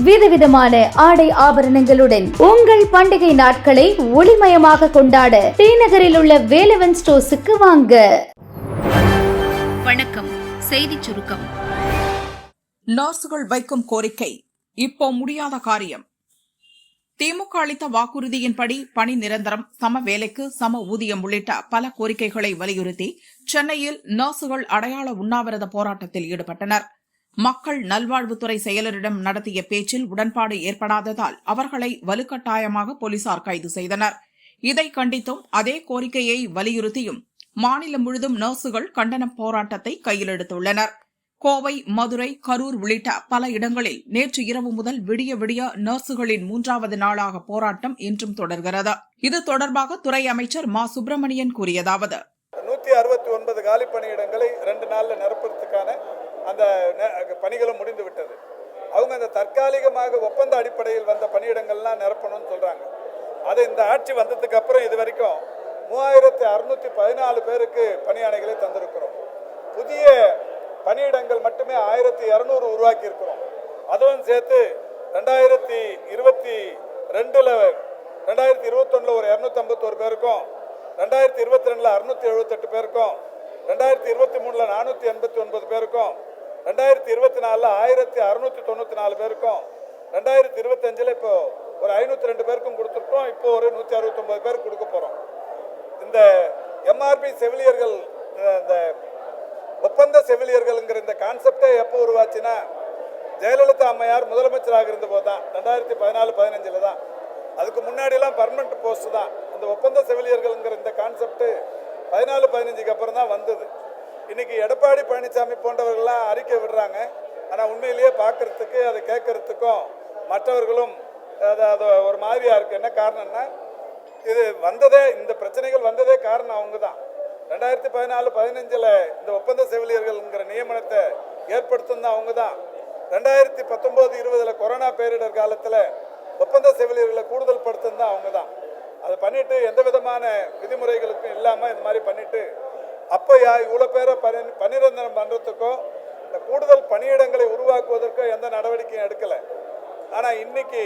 விதவிதமான ஆடை ஆபரணங்களுடன் உங்கள் பண்டிகை நாட்களை ஒளிமயமாக கொண்டாட ஸ்ரீநகரில் உள்ள வேலவன் ஸ்டோர்ஸுக்கு வாங்க. வணக்கம். செய்தி சுருக்கம். நர்சுகள் வைக்கும் கோரிக்கை இப்போ முடியாத காரியம். திமுக அளித்த வாக்குறுதியின்படி பணி நிரந்தரம், சம வேலைக்கு சம ஊதியம் உள்ளிட்ட பல கோரிக்கைகளை வலியுறுத்தி சென்னையில் நர்சுகள் அடையாள உண்ணாவிரத போராட்டத்தில் ஈடுபட்டனர். மக்கள் நல்வாழ்வுத்துறை செயலரிடம் நடத்திய பேச்சில் உடன்பாடு ஏற்படாததால் அவர்களை வலுக்கட்டாயமாக போலீசார் கைது செய்தனர். இதை கண்டித்தும் அதே கோரிக்கையை வலியுறுத்தியும் மாநிலம் முழுவதும் நர்சுகள் கண்டன போராட்டத்தை கையில் எடுத்துள்ளனர். கோவை, மதுரை, கரூர் உள்ளிட்ட பல இடங்களில் நேற்று இரவு முதல் விடிய விடிய நர்சுகளின் 3வது நாளாக போராட்டம் இன்றும் தொடர்கிறது. இது தொடர்பாக துறை அமைச்சர் மா. சுப்பிரமணியன் கூறியதாவது: 169 காலி பணியிடங்களை 2 நாளில் நிரப்புறதுக்கான அந்த பணிகளும் முடிந்துவிட்டது. அவங்க அந்த தற்காலிகமாக ஒப்பந்த அடிப்படையில் வந்த பணியிடங்கள்லாம் நிரப்பணும்னு சொல்றாங்க. அது இந்த ஆட்சி வந்ததுக்கு அப்புறம் இது வரைக்கும் 3614 பேருக்கு பணியாணைகளை தந்திருக்கிறோம். புதிய பணியிடங்கள் மட்டுமே 1200 உருவாக்கி இருக்கிறோம். அதுவும் சேர்த்து 2021 ஒரு 251 பேருக்கும், 2022 678 பேருக்கும், 2023 489 பேருக்கும், 2024 1694 பேருக்கும், 2025 இப்போ ஒரு 502 பேருக்கும் கொடுத்துருக்கோம். இப்போ ஒரு 169 பேருக்கு கொடுக்க போறோம். இந்த எம்ஆர்பி செவிலியர்கள், இந்த ஒப்பந்த செவிலியர்கள்ங்கிற இந்த கான்செப்டே எப்போ உருவாச்சுன்னா, ஜெயலலிதா அம்மையார் முதலமைச்சராக இருந்த போது தான், 2014-15 தான். அதுக்கு முன்னாடியெல்லாம் பர்மனன்ட் போஸ்ட் தான். அந்த ஒப்பந்த செவிலியர்கள்ங்கிற இந்த கான்செப்ட் 14-15 அப்புறம் தான் வந்தது. இன்னைக்கு எடப்பாடி பழனிசாமி போன்றவர்கள்லாம் அறிக்கை விடுறாங்க. ஆனால் உண்மையிலேயே பார்க்கறதுக்கு, அதை கேட்கறதுக்கும் மற்றவர்களும் அது ஒரு மாதிரியா இருக்கு. என்ன காரணம்னா, இது வந்ததே, இந்த பிரச்சனைகள் வந்ததே காரணம் அவங்க தான். 2014-15 இந்த ஒப்பந்த செவிலியர்கள்ங்கிற நியமனத்தை ஏற்படுத்தும் அவங்க தான். 2019-20 கொரோனா பேரிடர் காலத்தில் ஒப்பந்த செவிலியர்களை கூடுதல் படுத்தும் தான் அவங்க தான். அதை பண்ணிட்டு எந்த விதமான விதிமுறைகளுக்கும் இல்லாமல் இது மாதிரி பண்ணிட்டு, அப்போ இவ்வளோ பேரை பணிநிரந்தரம் பண்ணுறதுக்கோ இந்த கூடுதல் பணியிடங்களை உருவாக்குவதற்கோ எந்த நடவடிக்கையும் எடுக்கலை. ஆனால் இன்னைக்கு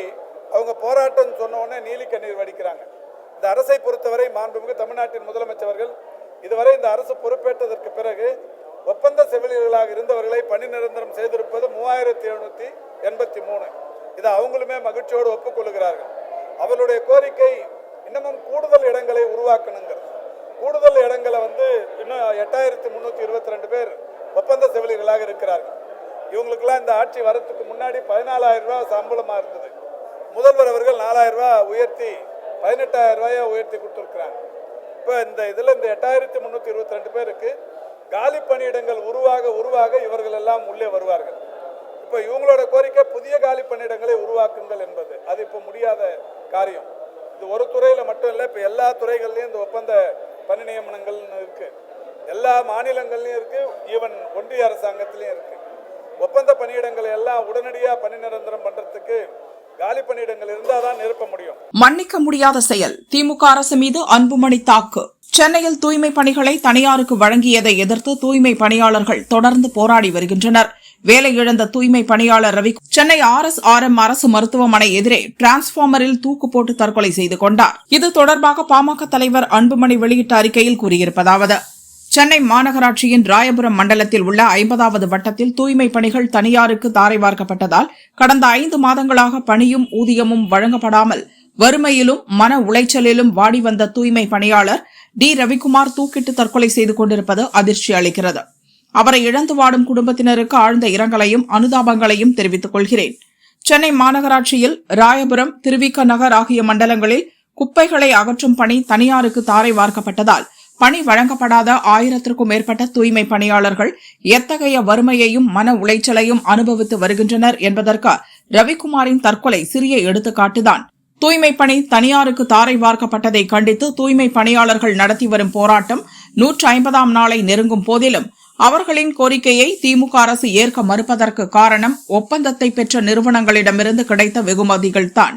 அவங்க போராட்டம் சொன்ன உடனே நீலி கண்ணீர் வடிக்கிறாங்க. இந்த அரசை பொறுத்தவரை மாண்புமிகு தமிழ்நாட்டின் முதலமைச்சர்கள் இதுவரை இந்த அரசு பொறுப்பேற்றதற்கு பிறகு ஒப்பந்த செவிலியர்களாக இருந்தவர்களை பணி நிரந்தரம் செய்திருப்பது 3783. இதை அவங்களுமே மகிழ்ச்சியோடு ஒப்புக்கொள்கிறார்கள். அவர்களுடைய கோரிக்கை இன்னமும் கூடுதல் இடங்களை உருவாக்கணுங்கிறது. கூடுதல் இடங்களை இன்னும் 8322 பேர் ஒப்பந்த செவிலியர்களாக இருக்கிறார்கள். இவங்களுக்கெல்லாம் இந்த ஆட்சி வரத்துக்கு முன்னாடி 14,000 ரூபாய் சம்பளமாக இருந்தது. முதல்வர் அவர்கள் 4,000 ரூபாய் உயர்த்தி 18,000 ரூபாயை உயர்த்தி கொடுத்துருக்குறாங்க. இப்போ இந்த 8322 பேருக்கு காலி பணியிடங்கள் உருவாக இவர்கள் எல்லாம் உள்ளே வருவார்கள். இப்போ இவங்களோட கோரிக்கை புதிய காலி பணியிடங்களை உருவாக்குங்கள் என்பது. அது இப்போ முடியாத காரியம். இது ஒரு துறையில் மட்டும் இல்லை, இப்போ எல்லா துறைகள்லையும் இந்த ஒப்பந்த பணி நியமனங்கள்னு இருக்கு. எல்லா மாநிலங்கள்லையும் இருக்கு, ஈவன் ஒன்றிய அரசாங்கத்திலையும் இருக்கு. ஒப்பந்த பணியிடங்களை எல்லாம் உடனடியாக பணி நிரந்தரம் பண்றதுக்கு காலி பணியிடங்கள் இருந்தாதான் நிரப்ப முடியும். மன்னிக்க முடியாத செயல். திமுக அரசு மீது அன்புமணி தாக்கு. சென்னையில் தூய்மை பணிகளை தனியாருக்கு வழங்கியதை எதிர்த்து தூய்மை பணியாளர்கள் தொடர்ந்து போராடி வருகின்றனர். வேலை இழந்த தூய்மை பணியாளர் ரவி சென்னை RSRM அரசு மருத்துவமனை எதிரே டிரான்ஸ்பார்மரில் தூக்கு போட்டு தற்கொலை செய்து கொண்டார். இது தொடர்பாக பாமக தலைவர் அன்புமணி வெளியிட்ட அறிக்கையில் கூறியிருப்பதாவது: சென்னை மாநகராட்சியின் ராயபுரம் மண்டலத்தில் உள்ள 50வது வட்டத்தில் தூய்மை பணிகள் தனியாருக்கு தாரை வார்க்கப்பட்டதால் கடந்த 5 மாதங்களாக பணியும் ஊதியமும் வழங்கப்படாமல் வறுமையிலும் மன உளைச்சலிலும் வாடி வந்த தூய்மை பணியாளர் டி. ரவிக்குமார் தூக்கிட்டு தற்கொலை செய்து கொண்டிருப்பது அதிர்ச்சி அளிக்கிறது. அவரை இழந்து வாடும் குடும்பத்தினருக்கு ஆழ்ந்த இரங்கலையும் அனுதாபங்களையும் தெரிவித்துக் கொள்கிறேன். சென்னை மாநகராட்சியில் ராயபுரம், திருவிக நகர் ஆகிய மண்டலங்களில் குப்பைகளை அகற்றும் பணி தனியாருக்கு தாரை வார்க்கப்பட்டதால் பணி வழங்கப்படாத 1000க்கும் மேற்பட்ட தூய்மை பணியாளர்கள் எத்தகைய வறுமையையும் மன உளைச்சலையும் அனுபவித்து வருகின்றனர் என்பதற்கு ரவிக்குமாரின் தற்கொலை சிறிய எடுத்துக்காட்டுதான். தூய்மை பணி தனியாருக்கு தாரை வார்க்கப்பட்டதை கண்டித்து தூய்மை பணியாளர்கள் நடத்தி வரும் போராட்டம் 150ஆம் நாளை நெருங்கும் போதிலும் அவர்களின் கோரிக்கையை திமுக அரசு ஏற்க மறுப்பதற்கு காரணம் ஒப்பந்தத்தை பெற்ற நிறுவனங்களிடமிருந்து கிடைத்த வெகுமதிகள்தான்.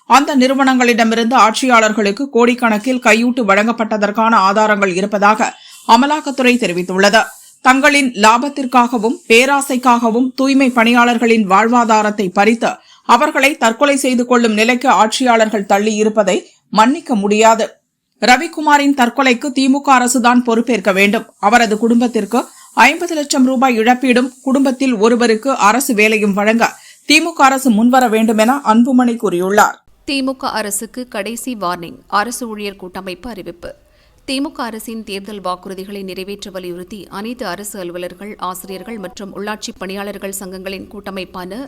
அந்த நிறுவனங்களிடமிருந்து ஆட்சியாளர்களுக்கு கோடிக்கணக்கில் கையூட்டு வழங்கப்பட்டதற்கான ஆதாரங்கள் இருப்பதாக அமலாக்கத்துறை தெரிவித்துள்ளது. தங்களின் லாபத்திற்காகவும் பேராசைக்காகவும் தூய்மை பணியாளர்களின் வாழ்வாதாரத்தை பறித்து அவர்களை தற்கொலை செய்து கொள்ளும் நிலைக்கு ஆட்சியாளர்கள் தள்ளியிருப்பதை மன்னிக்க முடியாது. ரவிக்குமாரின் தற்கொலைக்கு திமுக அரசுதான் பொறுப்பேற்க வேண்டும். அவரது குடும்பத்திற்கு 50 லட்சம் ரூபாய் இழப்பீடும், குடும்பத்தில் ஒருவருக்கு அரசு வேலையும் வழங்க திமுக அரசு முன்வர வேண்டும் என அன்புமணி கூறியுள்ளார். திமுக அரசுக்கு கடைசி வார்னிங். அரசு ஊழியர் கூட்டமைப்பு அறிவிப்பு. திமுக அரசின் தேர்தல் வாக்குறுதிகளை நிறைவேற்ற வலியுறுத்தி அனைத்து அரசு அலுவலர்கள், ஆசிரியர்கள் மற்றும் உள்ளாட்சி பணியாளர்கள் சங்கங்களின் கூட்டமைப்பான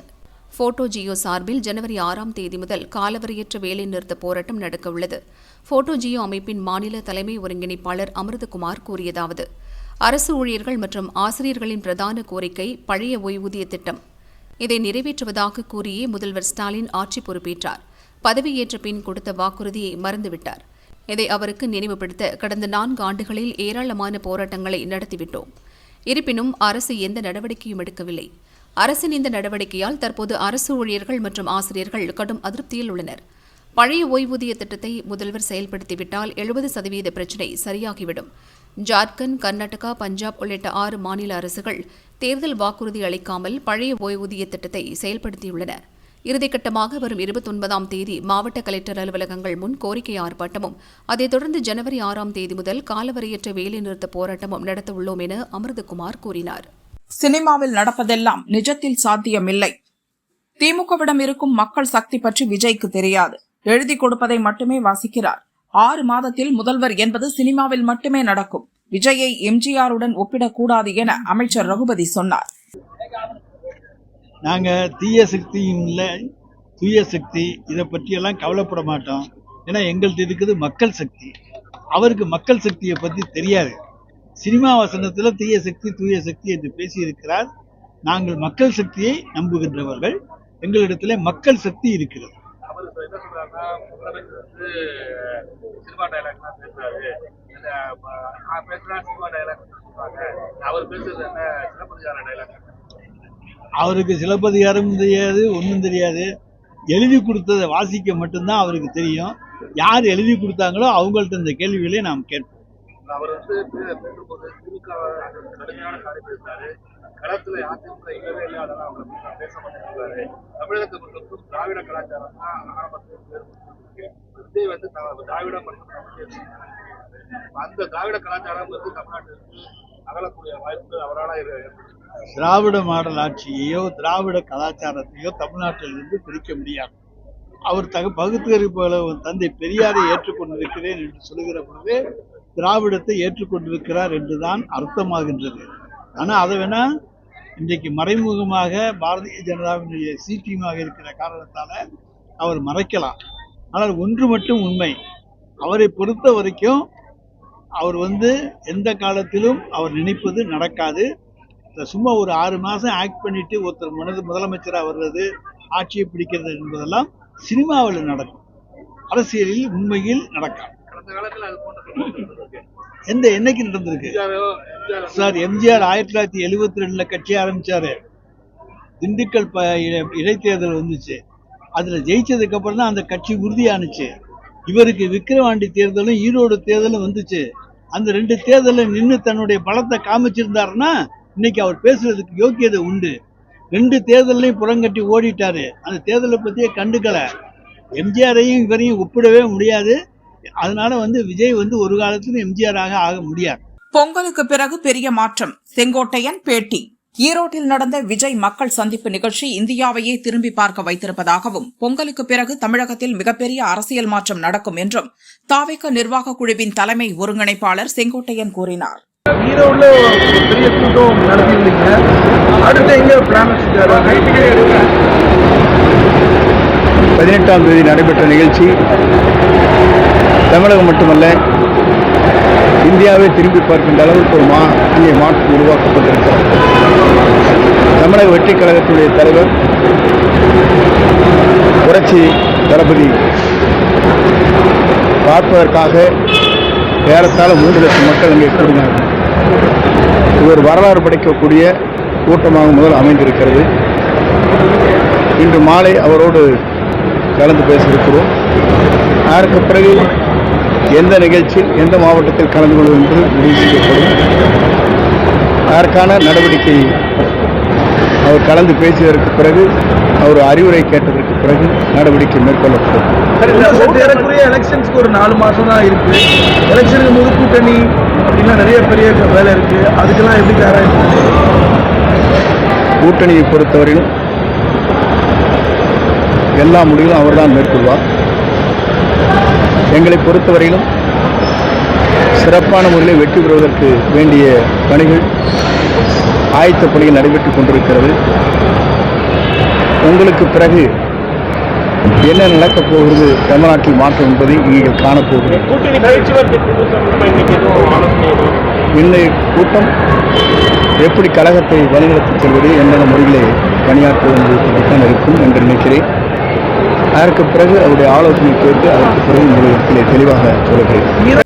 போட்டோ ஜியோ சார்பில் ஜனவரி 6ஆம் தேதி முதல் காலவரையற்ற வேலைநிறுத்த போராட்டம் நடக்கவுள்ளது. போட்டோ ஜியோ அமைப்பின் மாநில தலைமை ஒருங்கிணைப்பாளர் அமிர்தகுமார் கூறியதாவது: அரசு ஊழியர்கள் மற்றும் ஆசிரியர்களின் பிரதான கோரிக்கை பழைய ஓய்வூதிய திட்டம். இதை நிறைவேற்றுவதாக கூறியே முதல்வர் ஸ்டாலின் ஆட்சி பொறுப்பேற்றார். பதவியேற்ற பின் கொடுத்த வாக்குறுதியை மறந்துவிட்டார். இதை அவருக்கு நினைவுபடுத்த கடந்த 4 ஆண்டுகளில் ஏராளமான போராட்டங்களை நடத்திவிட்டோம். இருப்பினும் அரசு எந்த நடவடிக்கையும் எடுக்கவில்லை. அரசின் இந்த நடவடிக்கையால் தற்போது அரசு ஊழியர்கள் மற்றும் ஆசிரியர்கள் கடும் அதிருப்தியில் உள்ளனர். பழைய ஓய்வூதிய திட்டத்தை முதல்வர் செயல்படுத்திவிட்டால் 70% பிரச்சினை சரியாகிவிடும். ஜார்க்கண்ட், கர்நாடகா, பஞ்சாப் உள்ளிட்ட 6 மாநில அரசுகள் தேர்தல் வாக்குறுதி அளிக்காமல் பழைய ஓய்வூதிய திட்டத்தை செயல்படுத்தியுள்ளன. இறுதிக்கட்டமாக வரும் 29ஆம் தேதி மாவட்ட கலெக்டர் அலுவலகங்கள் முன் கோரிக்கை ஆர்ப்பாட்டமும், அதைத் தொடர்ந்து ஜனவரி 6ஆம் தேதி முதல் காலவரையற்ற வேலைநிறுத்த போராட்டமும் நடத்தவுள்ளோம் என அமிர்தகுமார் கூறினார். சினிமாவில் நடப்பதெல்லாம் நிஜத்தில் சாத்தியமில்லை. திமுகவிடம் இருக்கும் மக்கள் சக்தி பற்றி விஜய்க்கு தெரியாது. எழுதி கொடுப்பதை மட்டுமே வாசிக்கிறார். 6 மாதத்தில் முதல்வர் என்பது சினிமாவில் மட்டுமே நடக்கும். விஜயை எம்ஜிஆருடன் ஒப்பிடக்கூடாது என அமைச்சர் ரகுபதி சொன்னார். நாங்க தீய சக்தியும் இல்லை, தூய சக்தி, இதை பற்றியெல்லாம் கவலைப்பட மாட்டோம். ஏன்னா எங்கள்கிட்ட இருக்குது மக்கள் சக்தி. அவருக்கு மக்கள் சக்தியை பற்றி தெரியாது. சினிமா வசனத்தில் தீய சக்தி, தூய சக்தி என்று பேசியிருக்கிறார். நாங்கள் மக்கள் சக்தியை நம்புகின்றவர்கள். எங்களிடத்திலே மக்கள் சக்தி இருக்கிறது. அவருக்கு சிலப்பதிகாரம் தெரியாது, ஒன்றும் தெரியாது. எழுதி கொடுத்ததை வாசிக்க மட்டும்தான் அவருக்கு தெரியும். யார் எழுதி கொடுத்தாங்களோ அவங்கள்ட்ட இந்த கேள்விகளை நாம் கேட்போம். அவர் பேசும்போது திமுக கடுமையான காரி பேசினாரு. களத்துல அதிமுக இல்லவே இல்லை, அதெல்லாம் அவங்க பேச மாட்டேங்கிறாரு. தமிழகத்தை பொறுத்தவரைக்கும் திராவிட கலாச்சாரம் தான் ஆரம்பத்தில் விஜய் திராவிடம் மற்றும் அந்த திராவிட கலாச்சாரம் தமிழ்நாட்டிற்கு அகலக்கூடிய வாய்ப்பு அவரால் திராவிட மாடல் ஆட்சியையோ திராவிட கலாச்சாரத்தையோ தமிழ்நாட்டிலிருந்து பிரிக்க முடியாது. அவர் பகுத்தறிவு தந்தை பெரியாரை ஏற்றுக்கொண்டிருக்கிறேன் என்று சொல்லுகிற பொழுது திராவிடத்தை ஏற்றுக்கொண்டிருக்கிறார் என்றுதான் அர்த்தமாகின்றது. ஆனால் அதை வேணா இன்றைக்கு மறைமுகமாக பாரதிய ஜனதாவினுடைய சீட்டியமாக இருக்கிற காரணத்தால அவர் மறைக்கலாம். ஆனால் ஒன்று மட்டும் உண்மை, அவரை பொறுத்த வரைக்கும் அவர் எந்த காலத்திலும் அவர் நினைப்பது நடக்காது. சும்மா ஒரு 6 மாதம் ஆக்ட் பண்ணிட்டு ஒருத்தர் முதலமைச்சராக வர்றது, ஆட்சியை பிடிக்கிறது என்பதெல்லாம் சினிமாவில் நடக்கும், அரசியலில் உண்மையில் நடக்காது. என்னைக்கு நடந்திருக்கு சார்? எம்ஜிஆர் 1972 கட்சி ஆரம்பிச்சாரு. திண்டுக்கல் இடைத்தேர்தல் வந்துச்சு. அதுல ஜெயிச்சதுக்கு அப்புறம் தான் அந்த கட்சி உறுதியானுச்சு. இவருக்கு விக்கிரவாண்டி தேர்தலும் ஈரோடு தேர்தலும் வந்துச்சு. அந்த 2 தேர்தலில் நின்று தன்னுடைய பலத்தை காமிச்சிருந்தாருன்னா இன்னைக்கு அவர் பேசுறதுக்கு யோக்கியதை உண்டு. 2 தேர்தலையும் புறங்கட்டி ஓடிட்டாரு. அந்த தேர்தலை பத்தியே கண்டுக்கல. எம்ஜிஆரையும் இவரையும் ஒப்பிடவே முடியாது. அதனால விஜய் ஒரு காலத்திலும் எம்ஜிஆராக ஆக முடியாது. பொங்கலுக்கு பிறகு பெரிய மாற்றம். செங்கோட்டையன் பேட்டி. ஈரோட்டில் நடந்த விஜய் மக்கள் சந்திப்பு நிகழ்ச்சி இந்தியாவையே திரும்பி பார்க்க வைத்திருப்பதாகவும், பொங்கலுக்கு பிறகு தமிழகத்தில் மிகப்பெரிய அரசியல் மாற்றம் நடக்கும் என்றும் தாவேக நிர்வாக குழுவின் தலைமை ஒருங்கிணைப்பாளர் செங்கோட்டையன் கூறினார். ஈரோட்ல பெரிய கூட்டம் நடத்திருந்தீங்க, அடுத்து எங்க பிளான் வச்சிருக்காரு? 18ஆம் தேதி நடைபெற்ற நிகழ்ச்சி தமிழகம் மட்டுமல்ல இந்தியாவை திரும்பி பார்க்கின்ற அளவுக்கு ஒரு இங்கே மாற்றம் உருவாக்கப்பட்டிருக்கிறது. தமிழக வெற்றி கழகத்துடைய தலைவர் புரட்சி தளபதி பார்ப்பதற்காக ஏறத்தாழ 3 லட்சம் மக்கள் அங்கே கூடினார்கள். இது ஒரு வரலாறு படைக்கக்கூடிய கூட்டமாக முதல் அமைந்திருக்கிறது. இன்று மாலை அவரோடு கலந்து பேசியிருக்கிறோம். அதற்கு பிறகு எந்த நிகழ்ச்சியில் எந்த மாவட்டத்தில் கலந்து கொள்வது என்று முடிவு செய்யப்படும். அதற்கான நடவடிக்கை அவர் கலந்து பேசியதற்கு பிறகு அவர் அறிவுரை கேட்டதற்கு பிறகு நடவடிக்கை மேற்கொள்ளப்படும். ஏறக்குறைய எலெக்ஷன்ஸ்க்கு ஒரு 4 மாசம் தான் இருக்கு. எலெக்ஷனுக்கு போது கூட்டணி அப்படின்னா நிறைய பெரிய வேலை இருக்கு. அதுக்கெல்லாம் எப்படி தயாராக கூட்டணியை பொறுத்தவரையிலும் எல்லா முடிவும் அவர்தான் மேற்கொள்வார். எங்களை பொறுத்தவரையிலும் சிறப்பான முறையில் வெற்றி பெறுவதற்கு வேண்டிய பணிகள் ஆயத்த பணிகள் நடைபெற்றுக் கொண்டிருக்கிறது. உங்களுக்கு பிறகு என்ன நடக்கப் போகிறது தமிழ்நாட்டில் மாற்றம் என்பதை நீங்கள் காணப்போகிறீர்கள். இன்றைய கூட்டம் எப்படி கழகத்தை வழிநடத்திச் செல்வது என்ற முறையிலே பணியாற்றுவது தான் இருக்கும் என்று நினைக்கிறேன். அதற்கு பிறகு அவருடைய ஆலோசனை கேட்டு அதற்கு பிறகு உங்களிடத்திலே தெளிவாக சொல்கிறேன்.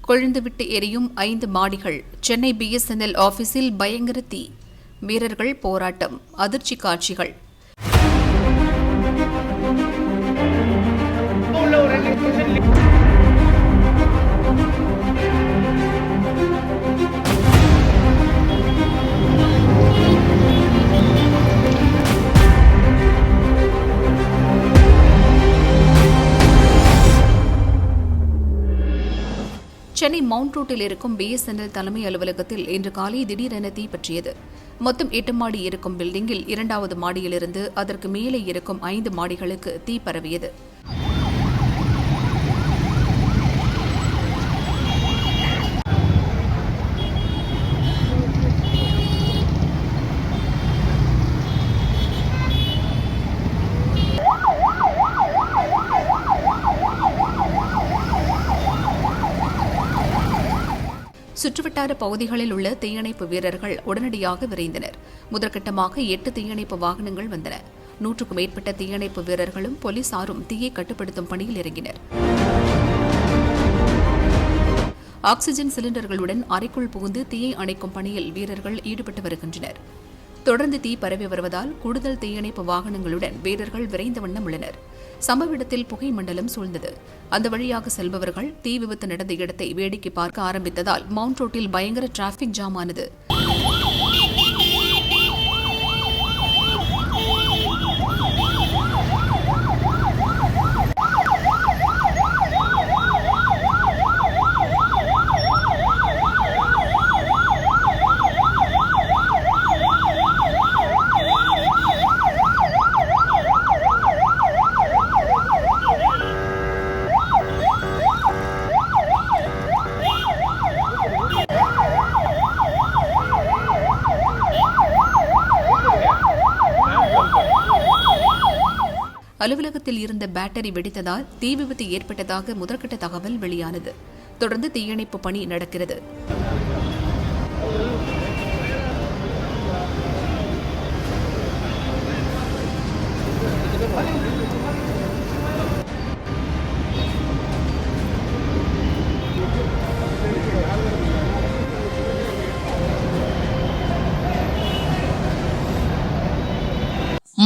கொழுந்துவிட்டு எரியும் 5 மாடிகள். சென்னை BSNL ஆபீஸில் பயங்கர தீ. வீரர்கள் போராட்டம். அதிர்ச்சி காட்சிகள். சென்னை மவுண்ட் ரோட்டில் இருக்கும் BSNL தலைமை அலுவலகத்தில் இன்று காலை திடீரென தீ பற்றியது. மொத்தம் 8 மாடி இருக்கும் பில்டிங்கில் 2வது மாடியிலிருந்து அதற்கு மேலே இருக்கும் 5 மாடிகளுக்கு தீ பரவியது. சுற்றுவட்டார பகுதிகளில் உள்ள தீயணைப்பு வீரர்கள் உடனடியாக விரைந்தனர். முதற்கட்டமாக 8 தீயணைப்பு வாகனங்கள் வந்தன. 100க்கும் மேற்பட்ட தீயணைப்பு வீரர்களும் போலீசாரும் தீயை கட்டுப்படுத்தும் பணியில் இறங்கினர். ஆக்ஸிஜன் சிலிண்டர்களுடன் அறைக்குள் புகுந்து தீயை அணைக்கும் பணியில் வீரர்கள் ஈடுபட்டு வருகின்றனர். தொடர்ந்து தீ பரவி வருவதால் கூடுதல் தீயணைப்பு வாகனங்களுடன் வீரர்கள் விரைந்த வண்ணம் உள்ளனர். சம்பவ இடத்தில் புகை மண்டலம் சூழ்ந்தது. அந்த வழியாக செல்பவர்கள் தீ விபத்து நடந்த இடத்தை வேடிக்கை பார்க்க ஆரம்பித்ததால் மவுண்ட் ரோட்டில் பயங்கர டிராபிக் ஜாம் ஆனது. அலுவலகத்தில் இருந்த பேட்டரி வெடித்ததால் தீ விபத்து ஏற்பட்டதாக முதற்கட்ட தகவல் வெளியானது. தொடர்ந்து தீயணைப்பு பணி நடக்கிறது.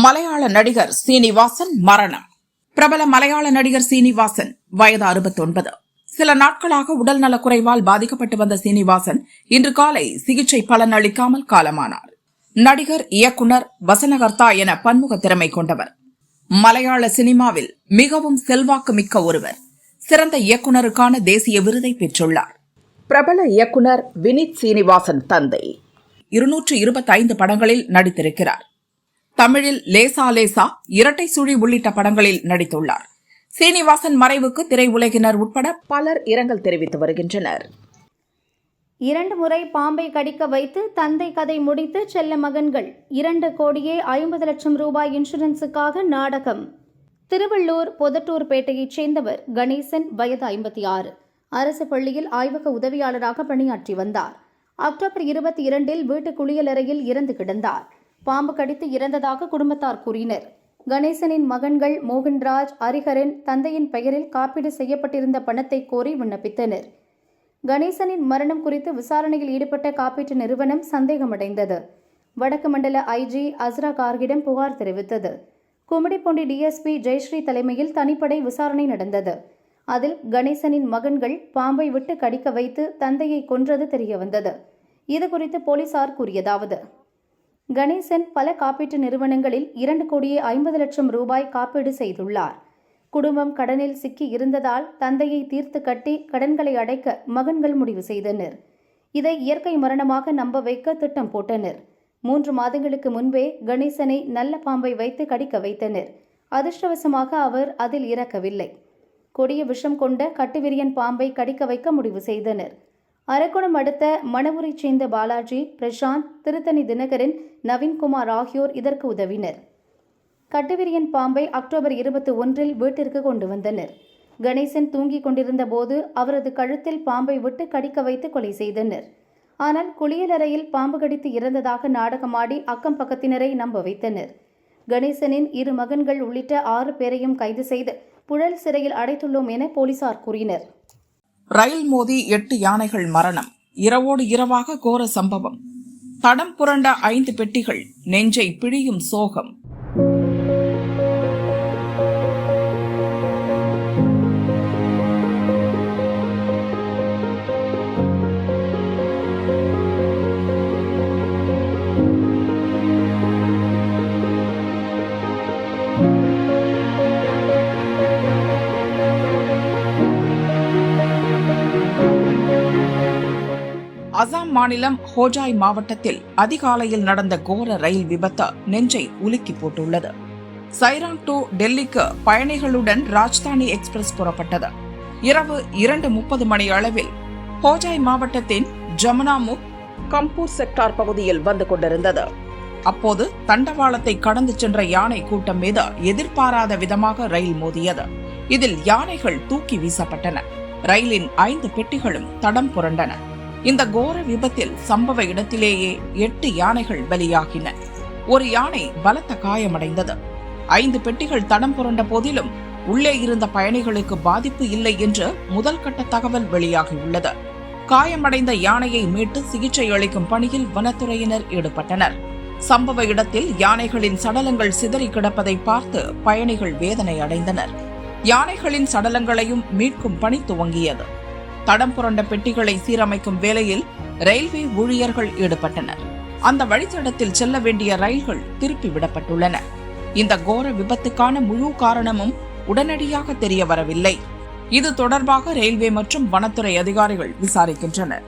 மலையாள நடிகர் சீனிவாசன் மரணம். பிரபல மலையாள நடிகர் சீனிவாசன் வயது 69. சில நாட்களாக உடல்நலக் குறைவால் பாதிக்கப்பட்டு வந்த சீனிவாசன் இன்று காலை சிகிச்சை பலன் அளிக்காமல் காலமானார். நடிகர், இயக்குனர், வசனகர்த்தா என பன்முக திறமை கொண்டவர். மலையாள சினிமாவில் மிகவும் செல்வாக்கு மிக்க ஒருவர். சிறந்த இயக்குனருக்கான தேசிய விருதை பெற்றுள்ளார். பிரபல இயக்குனர் வினித் சீனிவாசன் தந்தை. 225 படங்களில் நடித்திருக்கிறார். தமிழில் லேசா லேசா, இரட்டை சுழி உள்ளிட்ட படங்களில் நடித்துள்ளார். சீனிவாசன் மறைவுக்கு திரையுலகினர் உட்பட பலர் இரங்கல் தெரிவித்து வருகின்றனர். 2 முறை பாம்பை கடிக்க வைத்து தந்தை கதை முடித்து செல்ல மகன்கள். 2,50 லட்சம் ரூபாய் இன்சூரன்ஸுக்காக நாடகம். திருவள்ளூர் பொதட்டூர்பேட்டையைச் சேர்ந்தவர் கணேசன், வயது 56. அரசு பள்ளியில் ஆய்வக உதவியாளராக பணியாற்றி வந்தார். அக்டோபர் 22 வீட்டு குளியலறையில் இறந்து கிடந்தார். பாம்பு கடித்து இறந்ததாக குடும்பத்தார் கூறினர். கணேசனின் மகன்கள் மோகன்ராஜ், ஹரிஹரன் தந்தையின் பெயரில் காப்பீடு செய்யப்பட்டிருந்த பணத்தை கோரி விண்ணப்பித்தனர். கணேசனின் மரணம் குறித்து விசாரணையில் ஈடுபட்ட காப்பீட்டு நிறுவனம் சந்தேகமடைந்தது. வடக்கு மண்டல IG அஸ்ரா கார்கிடம் புகார் தெரிவித்தது. கும்மிடிப்பூண்டி DSP ஜெயஸ்ரீ தலைமையில் தனிப்படை விசாரணை நடந்தது. அதில் கணேசனின் மகன்கள் பாம்பை விட்டு கடிக்க வைத்து தந்தையை கொன்றது தெரியவந்தது. இதுகுறித்து போலீசார் கூறியதாவது: கணேசன் பல காப்பீட்டு நிறுவனங்களில் 2,50,00,000 ரூபாய் காப்பீடு செய்துள்ளார். குடும்பம் கடனில் சிக்கி இருந்ததால் தந்தையை தீர்த்து கட்டி கடன்களை அடைக்க மகன்கள் முடிவு செய்தனர். இதை இயற்கை மரணமாக நம்ப வைக்க திட்டம் போட்டனர். 3 மாதங்களுக்கு முன்பே கணேசனை நல்ல பாம்பை வைத்து கடிக்க வைத்தனர். அதிர்ஷ்டவசமாக அவர் அதில் இறக்கவில்லை. கொடிய விஷம் கொண்ட கட்டுவிரியன் பாம்பை கடிக்க வைக்க முடிவு செய்தனர். அரக்கோணம் அடுத்த மணவூரைச் சேர்ந்த பாலாஜி, பிரசாந்த், திருத்தணி தினகரன், நவீன்குமார் ஆகியோர் இதற்கு உதவினர். கட்டுவிரியன் பாம்பை அக்டோபர் 21 வீட்டிற்கு கொண்டு வந்தனர். கணேசன் தூங்கிக் கொண்டிருந்த போது அவரது கழுத்தில் பாம்பை விட்டு கடிக்க வைத்து கொலை செய்தனர். ஆனால் குளியலறையில் பாம்பு கடித்து இறந்ததாக நாடகமாடி அக்கம் பக்கத்தினரை நம்ப வைத்தனர். கணேசனின் 2 மகன்கள் உள்ளிட்ட 6 பேரையும் கைது செய்து புழல் சிறையில் அடைத்துள்ளோம் என போலீசார் கூறினர். ரயில் மோதி 8 யானைகள் மரணம். இரவோடு இரவாக கோர சம்பவம். தடம் புரண்ட 5 பெட்டிகள். நெஞ்சை பிழியும் சோகம். அசாம் மாநிலம் ஹோஜாய் மாவட்டத்தில் அதிகாலையில் நடந்த கோர ரயில் விபத்து நெஞ்சை உலுக்கி போட்டுள்ளது. சைராங் டு டெல்லிக்கு பயணிகளுடன் ராஜ்தானி எக்ஸ்பிரஸ் புறப்பட்டது. இரவு 2:30 மணி அளவில் ஹோஜாய் மாவட்டத்தின் ஜமுனாமுக் கம்பூர் செக்டார் பகுதியில் வந்து கொண்டிருந்தது. அப்போது தண்டவாளத்தை கடந்து சென்ற யானை கூட்டம் மீது எதிர்பாராத விதமாக ரயில் மோதியது. இதில் யானைகள் தூக்கி வீசப்பட்டன. ரயிலின் 5 பெட்டிகளும் தடம் புரண்டன. இந்த கோர விபத்தில் சம்பவ இடத்திலேயே 8 யானைகள் பலியாகின. ஒரு யானை பலத்த காயமடைந்தது. 5 பெட்டிகள் தடம் புரண்ட போதிலும் உள்ளே இருந்த பயணிகளுக்கு பாதிப்பு இல்லை என்று முதல் கட்ட தகவல் வெளியாகியுள்ளது. காயமடைந்த யானையை மீட்டு சிகிச்சை அளிக்கும் பணியில் வனத்துறையினர் ஈடுபட்டனர். சம்பவ இடத்தில் யானைகளின் சடலங்கள் சிதறி கிடப்பதை பார்த்து பயணிகள் வேதனை அடைந்தனர். யானைகளின் சடலங்களையும் மீட்கும் பணி துவங்கியது. தடம் புரண்ட பெட்டிகளை சீரமைக்கும் வேலையில் ரயில்வே ஊழியர்கள் ஈடுபட்டனர். அந்த வழித்தடத்தில் செல்ல வேண்டிய ரயில்கள் திருப்பிவிடப்பட்டுள்ளன. இந்த கோர விபத்துக்கான முழு காரணமும் உடனடியாக தெரிய வரவில்லை. இது தொடர்பாக ரயில்வே மற்றும் வனத்துறை அதிகாரிகள் விசாரிக்கின்றனர்.